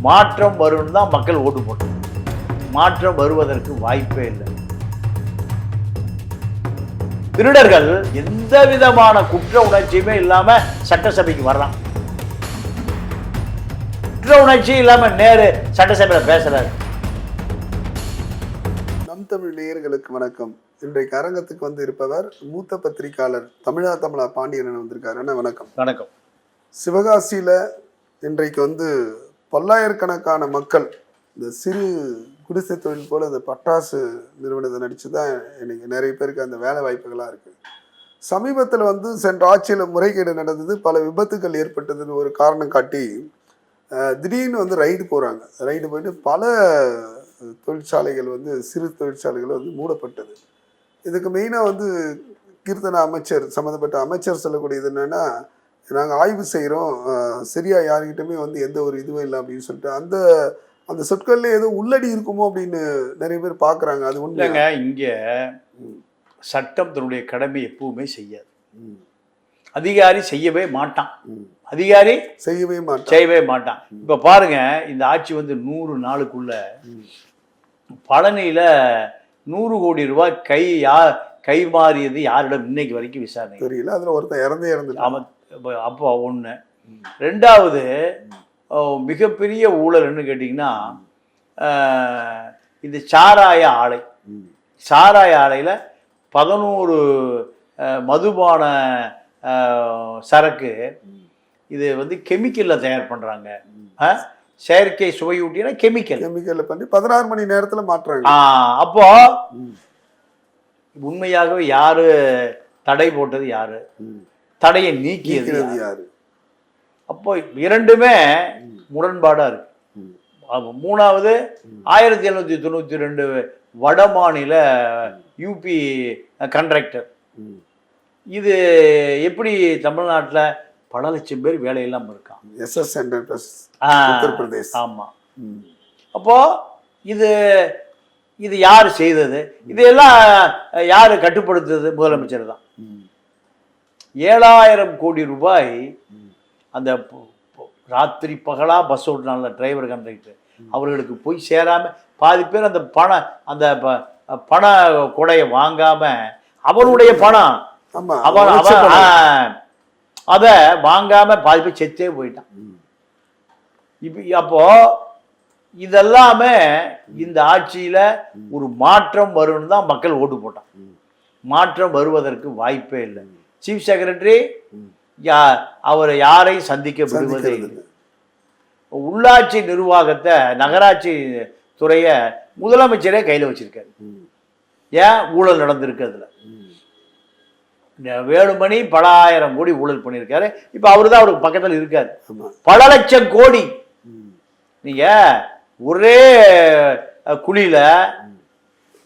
மாற்றம் வரும்னு தான் மக்கள் ஓட்டு போட்டாங்க. மாற்றம் வருவதற்கு வாய்ப்பே இல்லை. திருடர்கள் எந்த விதமான குற்ற உணர்ச்சியுமே இல்லாம சட்டசபைக்கு வர்றான். குற்ற உணர்ச்சி இல்லாம நேரு சட்டசபையில பேசுறாரு. நம் தமிழ் நேயர்களுக்கு வணக்கம். இன்றைக்கு அரங்கத்துக்கு வந்து இருப்பவர் மூத்த பத்திரிகையாளர் தமிழா பாண்டியன் வந்திருக்காரு. அண்ணா வணக்கம். வணக்கம். சிவகாசியில இன்றைக்கு வந்து பல்லாயிரக்கணக்கான மக்கள் இந்த சிறு குடிசை தொழில் போல இந்த பட்டாசு நிறுவனத்தை நடிச்சு தான் இன்னைக்கு நிறைய பேருக்கு அந்த வேலை வாய்ப்புகளாக இருக்குது. சமீபத்தில் வந்து சென்ற ஆட்சியில் முறைகேடு நடந்தது, பல விபத்துகள் ஏற்பட்டதுன்னு ஒரு காரணம் காட்டி திடீர்னு வந்து ரைடு போகிறாங்க. ரைடு போயிட்டு பல தொழிற்சாலைகள் வந்து சிறு தொழிற்சாலைகள் வந்து மூடப்பட்டது. இதுக்கு மெயினாக வந்து கீர்த்தனா அமைச்சர் சம்மந்தப்பட்ட அமைச்சர் சொல்லக்கூடியது என்னென்னா, நாங்கள் ஆய்வு செய்கிறோம், சரியாக யாருக்கிட்டமே வந்து எந்த ஒரு இதுவும் இல்லை அப்படின்னு சொல்லிட்டு அந்த சொற்கள்ல ஏதோ உள்ளடி இருக்குமோ அப்படின்னு நிறைய பேர் பார்க்குறாங்க. அது உண்மைங்க. இங்கே சட்டம் தன்னுடைய கடமை எப்பவுமே செய்யாது. அதிகாரி செய்யவே மாட்டான். அதிகாரி செய்யவே மாட்டான். இப்போ பாருங்க, இந்த ஆட்சி வந்து 100 நாளுக்குள்ள பழனியில் 100 கோடி ரூபாய் கை மாறியது யாரிடம் இன்னைக்கு வரைக்கும் விசாரணை தெரியல. அதில் ஒருத்தர் இறந்து அப்போ ஒன்று. ரெண்டாவது மிகப்பெரிய ஊழல்னு கேட்டிங்கன்னா, இந்த சாராய ஆலையில் 11 மதுபான சரக்கு இது வந்து கெமிக்கலில் தயார் பண்ணுறாங்க. செயற்கை சுவையூட்டினா கெமிக்கலில் பண்ணி 16 மணி நேரத்தில் மாற்றுறாங்க. அப்போ உண்மையாகவே யாரு தடை போட்டது, யாரு தடையை நீக்கியது யாரு? அப்போ இரண்டுமே முரண்பாடா இருக்கு. மூணாவது 1792 வட மாநில யூபி கண்ட்ராக்டர். இது எப்படி தமிழ்நாட்டில் பல லட்சம் பேர் வேலையெல்லாம் இருக்கான். ஆமா. அப்போ இது யாரு செய்தது? இதெல்லாம் யாரு கட்டுப்படுத்துறது? முதலமைச்சர் தான். 7000 கோடி ரூபாய் அந்த ராத்திரி பகலா பஸ் ஓட்டினால டிரைவர் கண்டக்டர் அவர்களுக்கு போய் சேராம பாதி பேர் அந்த பண கொடையை வாங்காம அவருடைய பணம் அதை வாங்காம பாதி பேர் செத்தே போயிட்டான். அப்போ இதெல்லாமே இந்த ஆட்சியில ஒரு மாற்றம் வரும்னு தான் மக்கள் ஓட்டு போட்டான். மாற்றம் வருவதற்கு வாய்ப்பே இல்லை. சீஃப் செக்ரட்டரி அவர் யாரையும் சந்திக்க விடுவதே இல்லை. உள்ளாட்சி நிர்வாகத்தை, நகராட்சி துறைய முதலமைச்சரே கையில் வச்சிருக்காரு. ஏன் ஊழல் நடந்திருக்கு? அதுல வேலுமணி பல ஆயிரம் கோடி ஊழல் பண்ணியிருக்காரு. இப்ப அவரு தான் அவருக்கு பக்கத்தில் இருக்காரு. பல லட்சம் கோடி. நீங்க ஒரே குழியில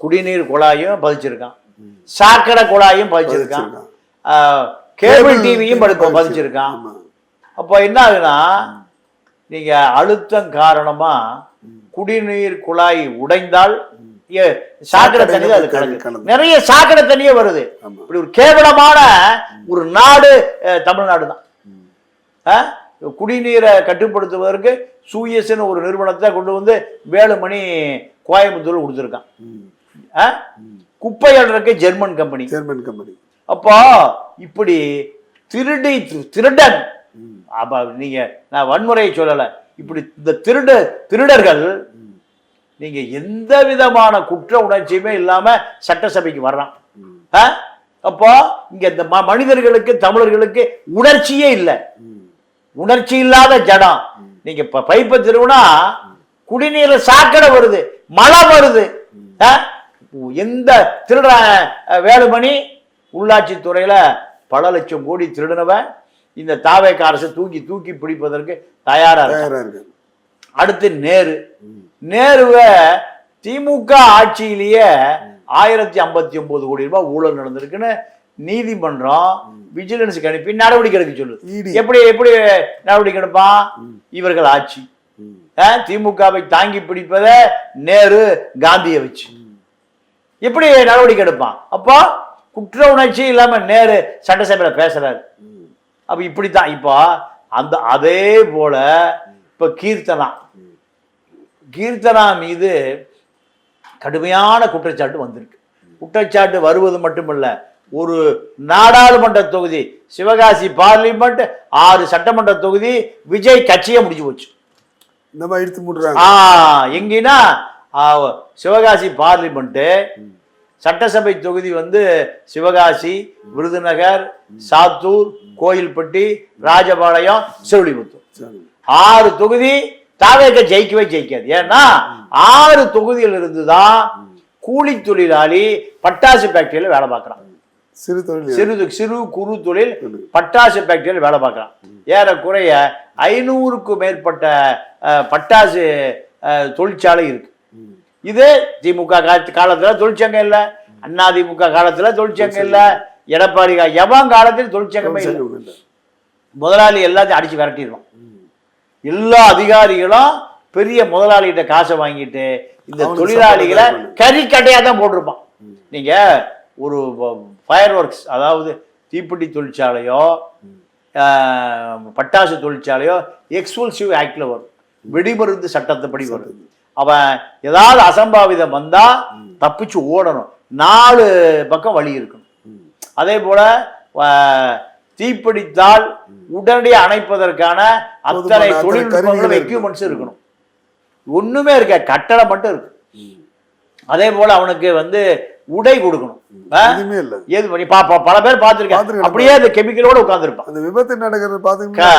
குடிநீர் குழாயும் பதிச்சிருக்கான், சாக்கடை குழாயும் பதிச்சிருக்கான், கேபிள் டிவியும் பதிச்சிருக்கான். அப்போ என்ன ஆகுனா, நீங்க அழுத்தம் காரணமா குடிநீர் குழாய் உடைந்தால் சாக்கடை தண்ணி அது கலந்து நிறைய சாக்கடை தண்ணியே வருது. இப்படி ஒரு கேவலமான ஒரு நாடு தமிழ்நாடு தான். குடிநீரை கட்டுப்படுத்துவதற்கு சூயஸ்ன்னு ஒரு நிறுவனத்தை கொண்டு வந்து வேலுமணி கோயம்புத்தூர் கொடுத்துருக்கான். குப்பை அள்ளுறதுக்கு ஜெர்மன் கம்பெனி. அப்போ இப்படி திருடன், அப்ப நீங்க நான் வன்முறையை சொல்லல, இப்படி இந்த திருடர்கள் நீங்க எந்த விதமான குற்ற உணர்ச்சியுமே இல்லாம சட்டசபைக்கு வர்றான். அப்போ இங்க இந்த மனிதர்களுக்கு, தமிழர்களுக்கு உணர்ச்சியே இல்லை. உணர்ச்சி இல்லாத ஜடம். நீங்க பைப்பை திருவினா குடிநீர் சாக்கடை வருது, மழை வருது. எந்த திருட வேலுமணி உள்ளாட்சி துறையில பல லட்சம் கோடி திருடனவன் இந்த தாவேக அரசு தூக்கி பிடிப்பதற்கு தயாரா இருக்கு. அடுத்து நேருவை திமுக ஆட்சியிலேயே 1059 கோடி ரூபாய் ஊழல் நடந்திருக்குன்னு நீதிமன்றம் விஜிலன்ஸுக்கு அனுப்பி நடவடிக்கை எடுக்க சொல்லுது. எப்படி நடவடிக்கை எடுப்பான்? இவர்கள் ஆட்சி திமுகவை தாங்கி பிடிப்பத நேரு காந்தியை வச்சு எப்படி நடவடிக்கை எடுப்பான்? அப்போ குற்ற உணர்ச்சி இல்லாம நேரு சட்டசபையில பேசுறாரு. அப்ப இப்படித்தான். இப்போ அதே போல இப்ப கீர்த்தனா மீது கடுமையான குற்றச்சாட்டு வந்திருக்கு. குற்றச்சாட்டு வருவது மட்டுமல்ல, ஒரு நாடாளுமன்ற தொகுதி, சிவகாசி பார்லிமெண்ட், 6 சட்டமன்ற தொகுதி விஜய் கட்சியே முடிஞ்சு போச்சு. இந்த மாதிரி இழுத்து மூடுறாங்க. எங்கன்னா சிவகாசி பார்லிமெண்ட், சட்டசபை தொகுதி வந்து சிவகாசி, விருதுநகர், சாத்தூர், கோயில்பட்டி, ராஜபாளையம், செவிலிபுத்தூர், 6 தொகுதி தாவேக ஜெயிக்கவே ஜெயிக்காது. ஏன்னா 6 தொகுதியில் இருந்துதான் கூலி தொழிலாளி பட்டாசு ஃபேக்டரியில வேலை பார்க்கறான். சிறு குறு தொழில் பட்டாசு ஃபேக்டரியில் வேலை பார்க்கறான். ஏறக்குறைய 500க்கும் மேற்பட்ட பட்டாசு தொழிற்சாலை இருக்கு. இது திமுக காலத்துல தொழிற்சங்கம் இல்ல, அதிமுக காலத்துல தொழிற்சங்கம் இல்ல, எடப்பாடி எவன் காலத்தில் தொழிற்சங்கமே இல்லை. முதலாளி எல்லாத்தையும் அடிச்சு விரட்டிடுவான். எல்லா அதிகாரிகளும் பெரிய முதலாளிகிட்ட காசை வாங்கிட்டு இந்த தொழிலாளிகளை கறிக்கட்டையா தான் போட்டிருப்பான். நீங்க ஒரு ஃபயர் ஒர்க்ஸ், அதாவது தீப்பெட்டி தொழிற்சாலையோ பட்டாசு தொழிற்சாலையோ எக்ஸ்க்ளூசிவ் ஆக்ட்ல வரும், வெடிமருந்து சட்டத்தைப்படி வரும். அவன் ஏதாவது அசம்பாவிதம் வந்தா தப்பிச்சு ஓடணும், 4 பக்கம் வழி இருக்கணும். அதே போல தீப்பிடித்தால் உடனடியாக அணைப்பதற்கான அத்தனை தொழில்நுட்பங்களும் எக்யூப்மெண்ட்ஸ் இருக்கணும். ஒண்ணுமே இருக்க, கட்டடம் மட்டும் இருக்கு. அதே போல அவனுக்கு வந்து உடை கொடுக்கணும். பல பேர் பார்த்திருக்கேன், அப்படியே அந்த கெமிக்கலோட உட்கார்ந்துருப்பான். அந்த விபத்து நடக்கிறது பாத்தீங்கன்னா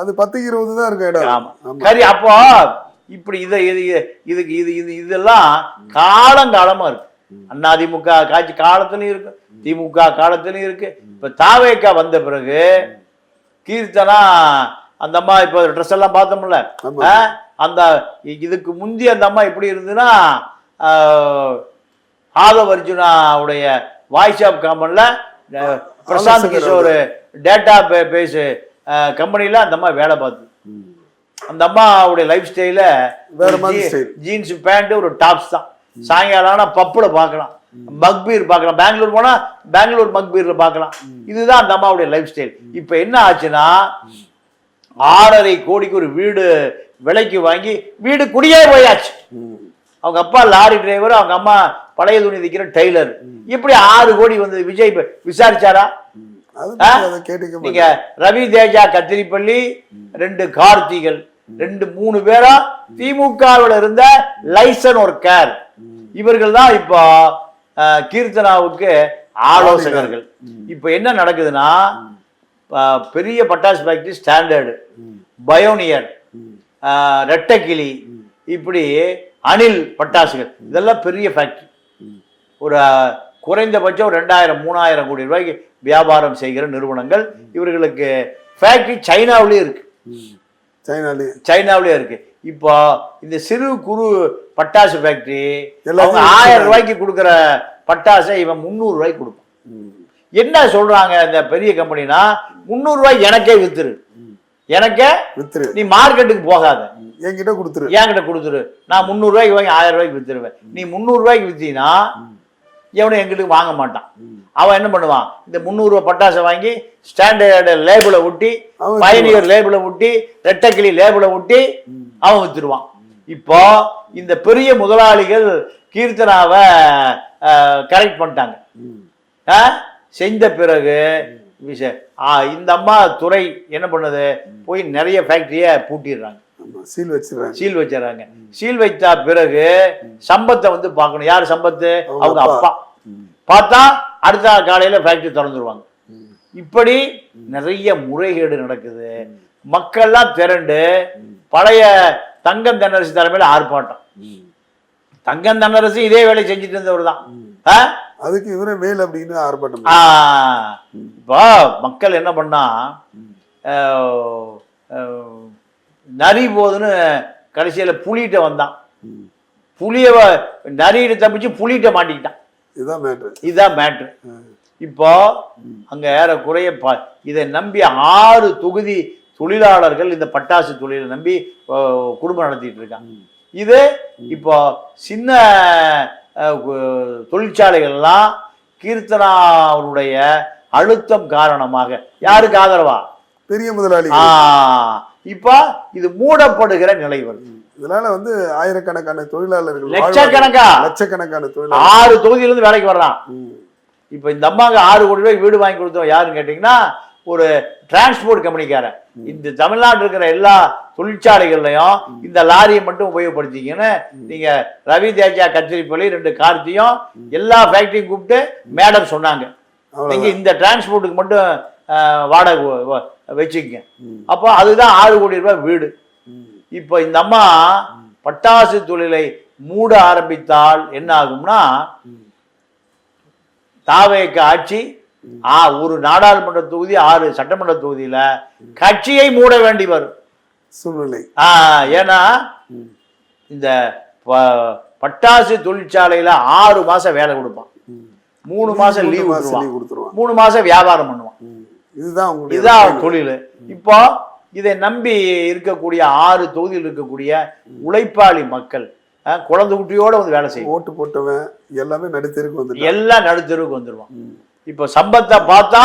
அது 10-20 தான் இருக்கு இடம். சரி, அப்போ இப்படி இதெல்லாம் காலங்காலமா இருக்கு. அதிமுக காட்சி காலத்திலயும் இருக்கு, திமுக காலத்திலயும் இருக்கு. இப்ப தாவேக்கா வந்த பிறகு கீர்த்தனா அந்த அம்மா இப்ப ட்ரெஸ் எல்லாம் பார்த்தோம்ல, அந்த இதுக்கு முந்தி அந்த அம்மா எப்படி இருந்துன்னா ஆதவ் அர்ஜுனாவுடைய வாய்ஸ் ஆஃப் காமன்ல பிரசாந்த் கிஷோர் டேட்டா பேஸ் கம்பெனில அந்த அம்மா வேலை பார்த்து, அந்த அம்மாவுடைய லைஃப் ஸ்டைல ஜீன்ஸ் பேண்ட் ஒரு டாப்ஸ் தான். சாயங்காலம் ஆனா பப்புல பார்க்கலாம், மக்பீர் பார்க்கலாம், பெங்களூர் போனா பெங்களூர் மக்பீர்ல பார்க்கலாம். இதுதான் அந்த அம்மாவுடைய லைஃப் ஸ்டைல். இப்ப என்ன ஆச்சுன்னா 6.5 கோடிக்கு ஒரு வீடு விலைக்கு வாங்கி வீடு குடியே போயாச்சு. அவங்க அப்பா லாரி டிரைவர், அவங்க அம்மா பழைய துணி தைக்கிற டெய்லர். இப்படி 6 கோடி வந்து விஜய் விசாரிச்சாரா? நீங்க ரவி தேஜா கத்திரிப்பள்ளி, 2 கார்த்திகள், 2-3 பேரா திமுகவில் இருந்த லைசன் ஒர்க்கர், இவர்கள் தான் இப்போ கீர்த்தனாவுக்கு ஆலோசகர்கள். இப்ப என்ன நடக்குதுன்னா பெரிய பட்டாசு ஃபேக்டரி, ஸ்டாண்டர்டு, பயோனியர், ரெட்டக்கிளி, இப்படி அணில் பட்டாசுகள், இதெல்லாம் பெரிய ஃபேக்டரி. ஒரு குறைந்தபட்சம் 2000-3000 கோடி ரூபாய்க்கு வியாபாரம் செய்கிற நிறுவனங்கள். இவர்களுக்கு ஃபேக்டரி சைனாவிலே இருக்கு, சைனாவிலே இருக்கு. இப்போ இந்த சிறு குறு பட்டாசு ஃபேக்டரி 1000 ரூபாய்க்கு கொடுக்குற பட்டாசை இவன் 300 ரூபாய்க்கு கொடுப்பான். என்ன சொல்றாங்க இந்த பெரிய கம்பெனினா, 300 ரூபாய்க்கு எனக்கே வித்துரு, எனக்கே வித்துரு, நீ மார்க்கெட்டுக்கு போகாத, என்கிட்ட கொடுத்துரு, நான் 300 ரூபாய்க்கு வாங்கி 1000 ரூபாய்க்கு வித்துருவேன். நீ 300 ரூபாய்க்கு வித்தீங்கன்னா எவனும் எங்கிட்ட வாங்க மாட்டான். அவன் என்ன பண்ணுவான், இந்த 300 ரூபாய் பட்டாசை வாங்கி ஸ்டாண்டர்டு லேபிளை ஒட்டி, பயணியர் லேபிளை ஒட்டி, ரெட்டக்கிளி லேபிளை ஒட்டி அவன் வித்துருவான். இப்போ இந்த பெரிய முதலாளிகள் கீர்த்தனாவை கரெக்ட் பண்ணிட்டாங்க. செஞ்ச பிறகு இந்த அம்மா துறை என்ன பண்ணுது, போய் நிறைய ஃபேக்டரிய பூட்டிடுறாங்க, சீல் வச்சிடறாங்க. சீல் வைத்த பிறகு சம்பத்தை வந்து பார்க்கணும். யார் சம்பத்து? அவங்க அப்பா. பார்த்தா அடுத்த காலையில ஃபேக்டரி திறந்துருவாங்க. இப்படி நிறைய முறைகேடு நடக்குது. மக்கள்லாம் திரண்டு பழைய தங்கம் தென்னரசு தலைமையில ஆர்ப்பாட்டம். தங்கம் தென்னரசு இதே வேலை செஞ்சுட்டு இருந்தவர் தான், அதுக்கு இவரே மேல் அப்படின்னு ஆர்ப்பாட்டம். இப்போ மக்கள் என்ன பண்ணா, நரி போதுன்னு கடைசியில புலிகிட்ட வந்தான், புலிய நரியிட்ட தப்பிச்சு புலிகிட்ட மாட்டிக்கிட்டான். இதுதான் மேட்ரு. இப்போ அங்க ஏறக்குறைய இதை நம்பி 6 தொகுதி தொழிலாளர்கள் இந்த பட்டாசு தொழிலை நம்பி குடும்பம் நடத்திட்டு இருக்காங்க. இது இப்போ சின்ன தொழிற்சாலைகள்லாம் கீர்த்தனாவுடைய அழுத்தம் காரணமாக, யாருக்கு ஆதரவா? பெரிய முதலாளி. இப்ப இது மூடப்படுகிற நிலை வருது. இதனால வந்து ஆயிரக்கணக்கான தொழிலாளர்கள் லட்சக்கணக்கா லட்சக்கணக்கான தொழிலாளர்கள் 6 தொகுதியில இருந்து வேலைக்கு வர்றான். இப்ப இந்த அம்மாவுக்கு 6 கோடி ரூபாய் வீடு வாங்கி கொடுத்தோம் யாருன்னு கேட்டீங்கன்னா ஒரு டிரான்ஸ்போர்ட் கம்பெனிக்காரன். இந்த தமிழ்நாட்டில் இருக்கிற எல்லா தொழிற்சாலைகள்லையும் இந்த லாரியை மட்டும் உபயோகப்படுத்திங்கன்னு நீங்க ரவி தேஜா கச்சேரிப்பள்ளி 2 கார்த்தியும் எல்லா ஃபேக்டரியும் கூப்பிட்டு மேடம் சொன்னாங்க, நீங்க இந்த டிரான்ஸ்போர்ட்டுக்கு மட்டும் வாடகை வச்சுக்கங்க. அப்போ அதுதான் 6 கோடி ரூபாய் வீடு. இப்போ இந்த அம்மா பட்டாசு தொழிலை மூட ஆரம்பித்தால் என்ன ஆகும்னா, தாவேக ஆட்சி ஒரு நாடாளுமன்ற தொகுதி 6 சட்டமன்ற தொகுதியில கட்சியை மூட வேண்டி வரும் சூழ்நிலை. ஏன்னா இந்த பட்டாசு தொழிற்சாலையில 6 மாசம் வேலை கொடுப்பான், 3 மாசம் லீவ் கொடுத்துருவான், 3 மாசம் வியாபாரம் பண்ணுவான். இதுதான் தொழில். இப்போ இதை நம்பி இருக்கக்கூடிய 6 தொகுதியில் இருக்கக்கூடிய உழைப்பாளி மக்கள் குழந்தை குட்டியோட வந்து வேலை செய்யும். ஓட்டு போட்டவன் எல்லாமே நடுத்தருக்கு வந்து எல்லாம் நடுத்தருக்கு வந்துருவான். இப்போ சம்பத்தை பார்த்தா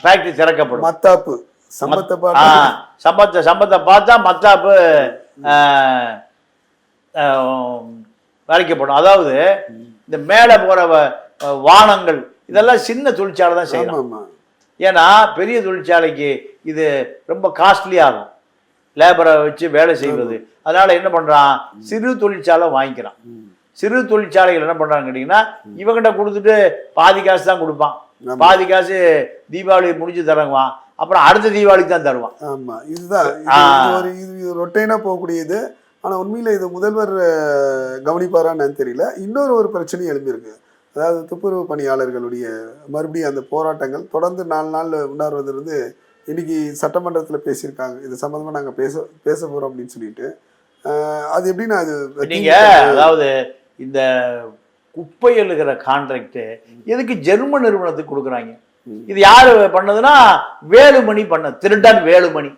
ஃபேக்டரி திறக்கப்படும். மத்தாப்பு சம்பத்தை பார்த்தா மத்தாப்பு வரைக்கப்படும். அதாவது இந்த மேலே போற வானங்கள் இதெல்லாம் சின்ன தொழிற்சாலை தான் செய்யணும். ஏன்னா பெரிய தொழிற்சாலைக்கு இது ரொம்ப காஸ்ட்லியா இருக்கும், லேபரை வச்சு வேலை செய்வது. அதனால என்ன பண்றான், சிறு தொழிற்சாலை வாங்கிக்கிறான். சிறு தொழிற்சாலைகள் என்ன பண்றாங்க கேட்டீங்கன்னா, இவங்கிட்ட கொடுத்துட்டு பாதி காசு தான் கொடுப்பான், பாதி காசு தீபாவளி முடிஞ்சு தருவான், அப்புறம் அடுத்த தீபாவளிக்கு தான் தருவான். ஆமா, இதுதான் ரொட்டைனா போகக்கூடியது. ஆனா உண்மையில இது முதல்வர் கவனிப்பாரான்னு தெரியல. இன்னொரு பிரச்சனையும் எழுந்திருக்கு. அதாவது துப்புரவு பணியாளர்களுடைய மறுபடியும் அந்த போராட்டங்கள் தொடர்ந்து 4 நாள் உணர்வதிலிருந்து இன்னைக்கு சட்டமன்றத்தில் பேசியிருக்காங்க. இது சம்பந்தமா நாங்கள் பேச போறோம் அப்படின்னு சொல்லிட்டு. அது எப்படின்னா, அது நீங்க அதாவது இந்த குப்பை எழுகிற கான்ட்ராக்ட் எதுக்கு ஜெர்மன் நிறுவனத்துக்கு கொடுக்குறாங்க? இது யாரு பண்ணதுன்னா வேலுமணி பண்ண, திருடன் வேலுமணி.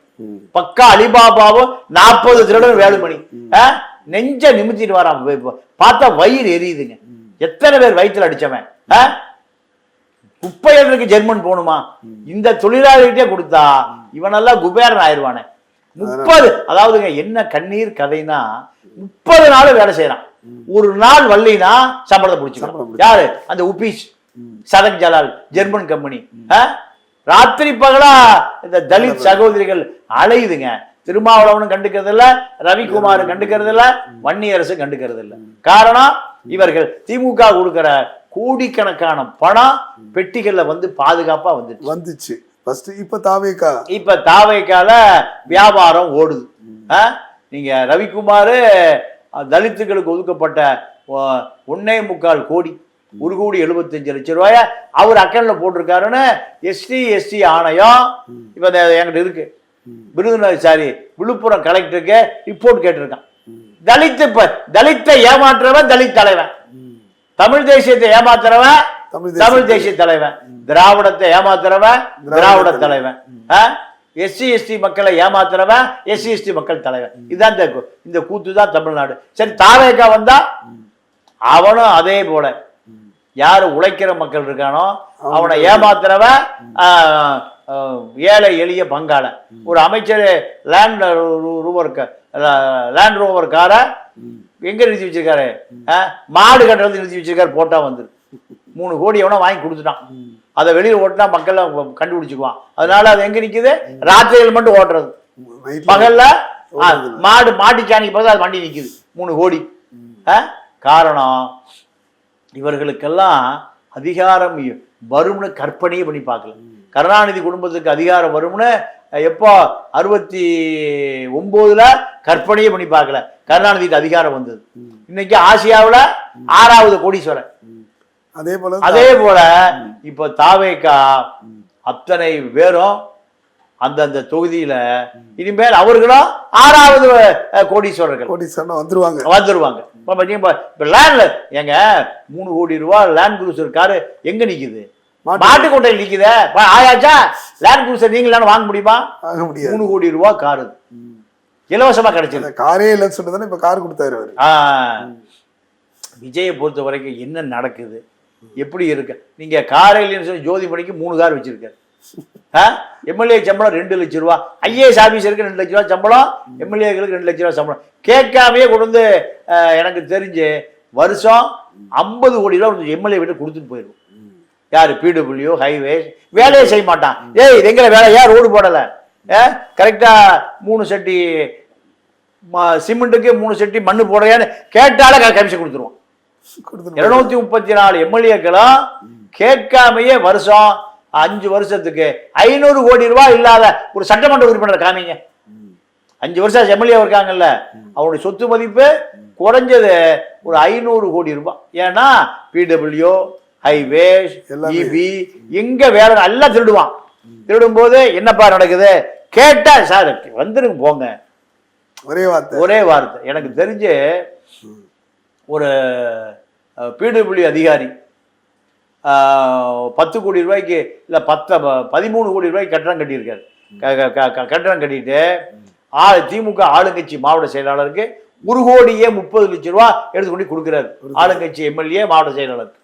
பக்கா அலிபாபாவும் 40 திருடன் வேலுமணி நெஞ்ச நிமித்திட்டு வரான். பார்த்தா வயிறு எரியுதுங்க. எத்தனை பேர் வயிற்றுல அடிச்சவன். குப்பை எழுதுறதுக்கு ஜெர்மன் போகணுமா? இந்த தொழிலாளிகிட்டே கொடுத்தா இவனெல்லாம் குபேரன் ஆயிடுவானே. 30 அதாவதுங்க என்ன கண்ணீர் கதைனா, 30 நாள் வேலை செய்யறான். ஒரு நாள் வள்ளினா சம்பளத்தை பிடிச்சிக்கலாம். யாரு? அந்த உபீஸ் சதக் ஜலால் ஜெர்மன் கம்பெனி. ராத்திரி பகலா இந்த தலித் சகோதரிகள் அலையுதுங்க. திருமாவளவனும் கண்டுக்கிறது இல்ல, ரவிக்குமாரும் கண்டுக்கிறது இல்ல, வன்னியரசு கண்டுக்கிறது இல்ல. காரணம், இவர்கள் திமுக கொடுக்கிற கோடிக்கணக்கான பணம் பெட்டிகள்ல வந்து பாதுகாப்பா வந்துச்சு. இப்ப தாவேக்கால வியாபாரம் ஓடுது. நீங்க ரவிக்குமார் தலித்துகளுக்கு ஒதுக்கப்பட்ட 1.25 கோடி 1,75,00,000 ரூபாய அவர் அக்கௌண்ட்ல போட்டிருக்காருன்னு எஸ்டி ஆணையம் இப்ப என்கிட்ட இருக்கு. விழுப்புரம் கலெக்டருக்கு ரிப்போர்ட் கேட்டிருக்கான். தலித்தை ஏமாற்றுறவன் தலித் தலைவன், தமிழ் தேசியத்தை ஏமாத்துறவன் தமிழ் தேசிய தலைவன், திராவிடத்தை ஏமாத்துறவன் திராவிட தலைவன், எஸ்சி மக்களை ஏமாத்துறவன் எஸ்சி மக்கள் தலைவன். இதுதான் இந்த கூத்து தான் தமிழ்நாடு. சரி, தாவேகா வந்தா அவனும் அதே போல யாரு உழைக்கிற மக்கள் இருக்கானோ அவனை ஏமாத்துறவன் ஏழை எளிய பங்காள. ஒரு அமைச்சர் லேண்ட் ரோவர் காரை எங்க நிறுத்தி வச்சிருக்காரு, மாடு கட்டுறது நிறுத்தி வச்சிருக்காரு. போட்டா வந்து 3 கோடி எவனா வாங்கி கொடுத்துட்டான். அதை வெளியில் ஓட்டினா மக்கள் கண்டுபிடிச்சுக்குவான். அதனால அது எங்க நிக்குது, ராத்திரிகள் மட்டும் ஓட்டுறது. பகல்ல மாட்டுச்சாணிக்கு போது அது வண்டி நிக்குது 3 கோடி. காரணம், இவர்களுக்கெல்லாம் அதிகாரம் வரும்னு கற்பனையே பண்ணி பார்க்கல. கருணாநிதி குடும்பத்துக்கு அதிகாரம் வரும்னு எப்போ 69ல கற்பனையே பண்ணி பார்க்கல. கருணாநிதிக்கு அதிகாரம் வந்தது. இன்னைக்கு ஆசியாவில் 6வது கோடீஸ்வரன். அதே போல இப்ப தாவேகா அத்தனை பேரும் அந்தந்த தொகுதியில இனிமேல் அவர்களும் 6வது கோடீஸ்வரர்கள் வந்துருவாங்க. எங்க 3 கோடி ரூபாய் லேண்ட் குரூசர் காரு எங்க நிக்குது, மாட்டுக்கோட்டையில் நிக்குது. ஆயாச்சா லேண்ட் குரூசர் நீங்களான வாங்க முடியுமா? 3 கோடி ரூபாய் காரு இலவசமா கிடைச்சது. காரே இல்லைன்னு சொல்லிதானே இப்ப கார் கொடுத்தாரு. விஜயை பொறுத்த வரைக்கும் என்ன நடக்குது, எப்படி இருக்கு? நீங்க காரையிலன்னு சொல்லி ஜோதிமணிக்கு 3 கார் வச்சிருக்காரு. எம்எல்ஏ சம்பளம் 2 லட்சம் ரூபா, ஐஏஎஸ் ஆபீசருக்கு 2 லட்சம் ரூபா சம்பளம், எம்எல்ஏக்களுக்கு 2 லட்சம் ரூபா சம்பளம். கேட்காமையே கொண்டு வந்து எனக்கு தெரிஞ்சு வருஷம் 50 கோடி ரூபா எம்எல்ஏ வீட்டு கொடுத்துட்டு போயிடும். யாரு? PW, highways. வேலையே செய்ய மாட்டான். ஏய் இது எங்களை வேலை, ஏன் ரோடு போடலை? கரெக்டா 3 சட்டி சிமெண்ட்டுக்கு 3 சட்டி மண்ணு போடையான்னு கேட்டாலே கமிஷன் கொடுத்துருவோம். 234 எம்எல்ஏக்களும் கேட்காமையே வருஷம் 5 வருஷத்துக்கு 500 கோடி ரூபாய் இல்லாத ஒரு சட்டமன்ற உறுப்பினர் காமிங்க. 5 வருஷம் எம்எல்ஏ இருக்காங்கல்ல, அவருடைய சொத்து மதிப்பு குறைஞ்சது ஒரு 500 கோடி ரூபாய். ஏன்னா பிடபிள்யூ, ஹைவேஸ், இபி எங்க வேலை எல்லாம் திருடுவான். திருடும் போது என்னப்பா நடக்குது கேட்டா, சார் வந்துருங்க போங்க, ஒரே வார்த்தை. எனக்கு தெரிஞ்சு ஒரு பிடபிள்யூ அதிகாரி 10 கோடி ரூபாய்க்கு இல்லை 13 கோடி ரூபாய்க்கு கட்டணம் கட்டியிருக்காரு. கட்டணம் கட்டிட்டு திமுக ஆளுங்கட்சி மாவட்ட செயலாளருக்கு 1 கோடியே 30 லட்சம் ரூபா எடுத்துக்கொண்டு கொடுக்குறாரு ஆளுங்கட்சி எம்எல்ஏ மாவட்ட செயலாளருக்கு.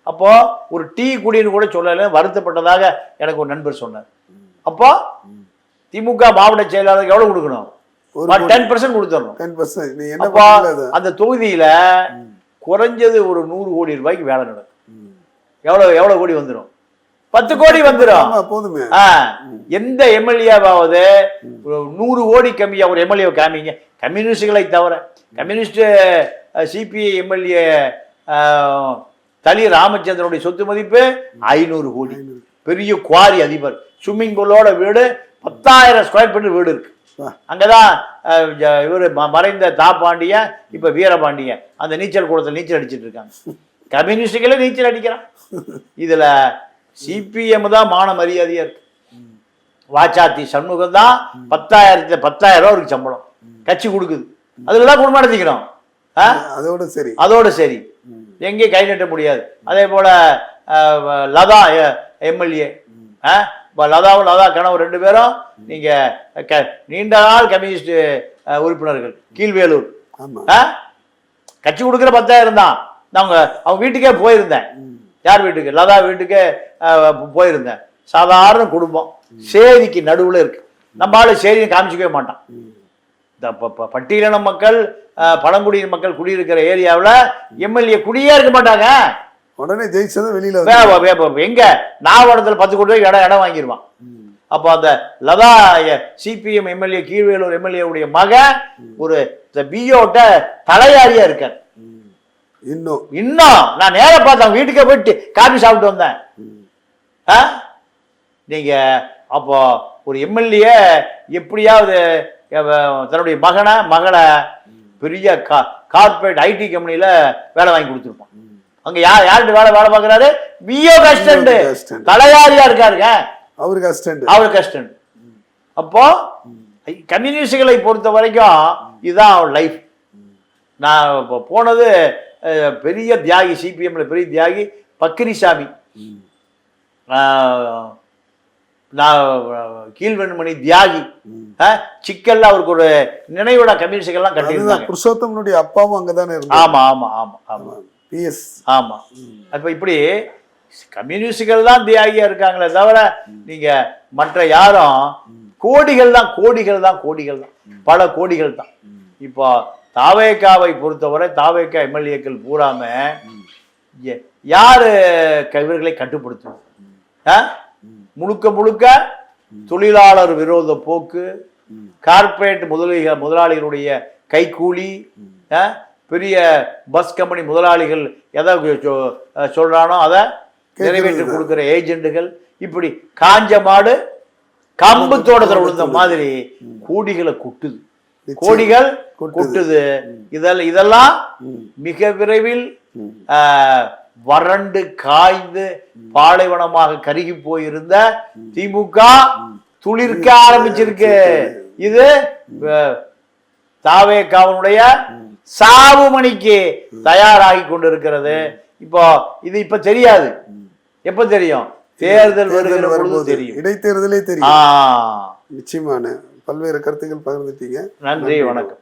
அப்போ ஒரு டீ குடின்னு கூட சொல்லல, வருத்தப்பட்டதாக எனக்கு ஒரு நண்பர் சொன்னார். அப்போ திமுக மாவட்ட செயலாளருக்கு எவ்வளவு கொடுக்கணும்? 10% கொடுத்துடணும். அப்போ அந்த தொகுதியில குறைஞ்சது ஒரு 100 கோடி ரூபாய்க்கு வேலை நடக்கும். எவ்வளவு கோடி வந்துடும்? 10 கோடி வந்துடும். எந்த எம்எல்ஏவாவது 100 கோடி கம்மியா ஒரு எம்எல்ஏ காமிங்க. கம்யூனிஸ்டுகளை தவிர, கம்யூனிஸ்ட் சிபிஐ எம்எல்ஏ தலி ராமச்சந்திரனுடைய சொத்து மதிப்பு 500 கோடி. பெரிய குவாரி அதிபர், ஸ்விம்மிங் பூலோட வீடு, 10,000 ஸ்கொயர் ஃபீட் வீடு இருக்கு. அங்கதான் இவர் மறைந்த தாப்பாண்டியன், இப்ப வீரபாண்டியன் அந்த நீச்சல் குளத்தில் நீச்சல் அடிச்சிட்டு இருக்காங்க. கம்யூனிஸ்டுகளே நீச்சல் அடிக்கிறான். இதுல சிபிஎம் தான் மான மரியாதையா இருக்கு. வாச்சாத்தி சண்முகம் தான் 10,000 ரூபா இருக்கு சம்பளம், கட்சி கொடுக்குது. அதுலதான் குடும்பம் நடத்திக்கிறோம். அதோட சரி, எங்கேயும் கை நீட்ட முடியாது. அதே போல லதா எம்எல்ஏ, லதாவும் லதா கனவு 2 பேரும் நீங்க நீண்ட நாள் கம்யூனிஸ்ட் உறுப்பினர்கள். கீழ்வேலூர் கட்சி கொடுக்குற 10,000 தான். நான் அவங்க வீட்டுக்கே போயிருந்தேன். யார் வீட்டுக்கு? லதா வீட்டுக்கே போயிருந்தேன். சாதாரண குடும்பம், சேரிக்கு நடுவுல இருக்கு. நம்ம ஆளு சேரின்னு காமிச்சிக்கவே மாட்டான். இந்த பட்டியலின மக்கள், பழங்குடியின மக்கள் குடியிருக்கிற ஏரியாவில் எம்எல்ஏ குடியே இருக்க மாட்டாங்க. உடனே ஜெயிச்சது வெளியில எங்க நாகப்பட்டினத்தில் 10 கோடி ரூபாய் இடம் வாங்கிடுவான். அப்போ அந்த Latha CPM MLA Keezhvelur MLA உடைய மக ஒரு பிஓட்ட தலையாரியா இருக்கார். இன்னும் நான் நேர பார்த்தேன், வீட்டுக்கே போயிட்டு காபி சாப்பிட்டு வந்தேன். நீங்க அப்போ ஒரு எம்எல்ஏ எப்படியாவது தன்னுடைய மகளை பெரிய கார்பரேட் ஐடி கம்பெனியில வேலை வாங்கி கொடுத்துருப்பான். அங்க யார்கிட்ட வேலை பார்க்கறாரு? விஓ கஸ்டன்ட், தலையாரியா இருக்காருங்க அவருக்கு கஸ்டன்ட். அப்போ கம்யூனிஸ்டுகளை பொறுத்த வரைக்கும் இதுதான் லைஃப். நான் போனது பெரிய தியாகி, சிபிஎம்ல பெரிய தியாகி பக்கிரிசாமி, கீழ்வெண்மணி தியாகி. சிக்கல்ல அவருக்கு ஒரு நினைவிட கம்யூனிஸ்டுகள்லாம் கட்டியிருந்தாங்க. புருஷோத்தமனுடைய அப்பாவும் அங்கதானே இருந்தார். ஆமா ஆமா ஆமா ஆமா பிஎஸ். ஆமா. அப்ப இப்படி கம்யூனிஸ்டுகள் தான் தியாகியா இருக்காங்களே தவிர நீங்க மற்ற யாரும் கோடிகள் தான் பல கோடிகள் தான். இப்போ தாவேக்காவை பொறுத்தவரை தாவேக்கா எம்எல்ஏக்கள் பூராம யாரு இவர்களை கட்டுப்படுத்தும்? முழுக்க தொழிலாளர் விரோத போக்கு, கார்பரேட் முதலாளிகளுடைய கைக்கூலி, பெரிய பஸ் கம்பெனி முதலாளிகள் எதை சொல்றானோ அதை நிறைவேற்றி கொடுக்கிற ஏஜென்ட்டுகள். இப்படி காஞ்ச மாடு கம்பு தோட்டத்தில் விழுந்த மாதிரி கோடிகளை கொட்டுது. இதெல்லாம் மிக விரைவில் வறண்டு காய்ந்து பாலைவனமாக கருகி போயிருந்த திமுக துளிர்க்க ஆரம்பிச்சிருக்கு. இது தாவேக்காவுடைய சாவு மணிக்கு தயாராகி கொண்டிருக்கிறது. இப்ப தெரியாது, எப்ப தெரியும்? தேர்தல் வருகிற பொழுது தெரியும், இடைத்தேர்தலே தெரியும். நிச்சயமான பல்வேறு கருத்துக்கள் பகிர்ந்துட்டீங்க. நன்றி, வணக்கம்.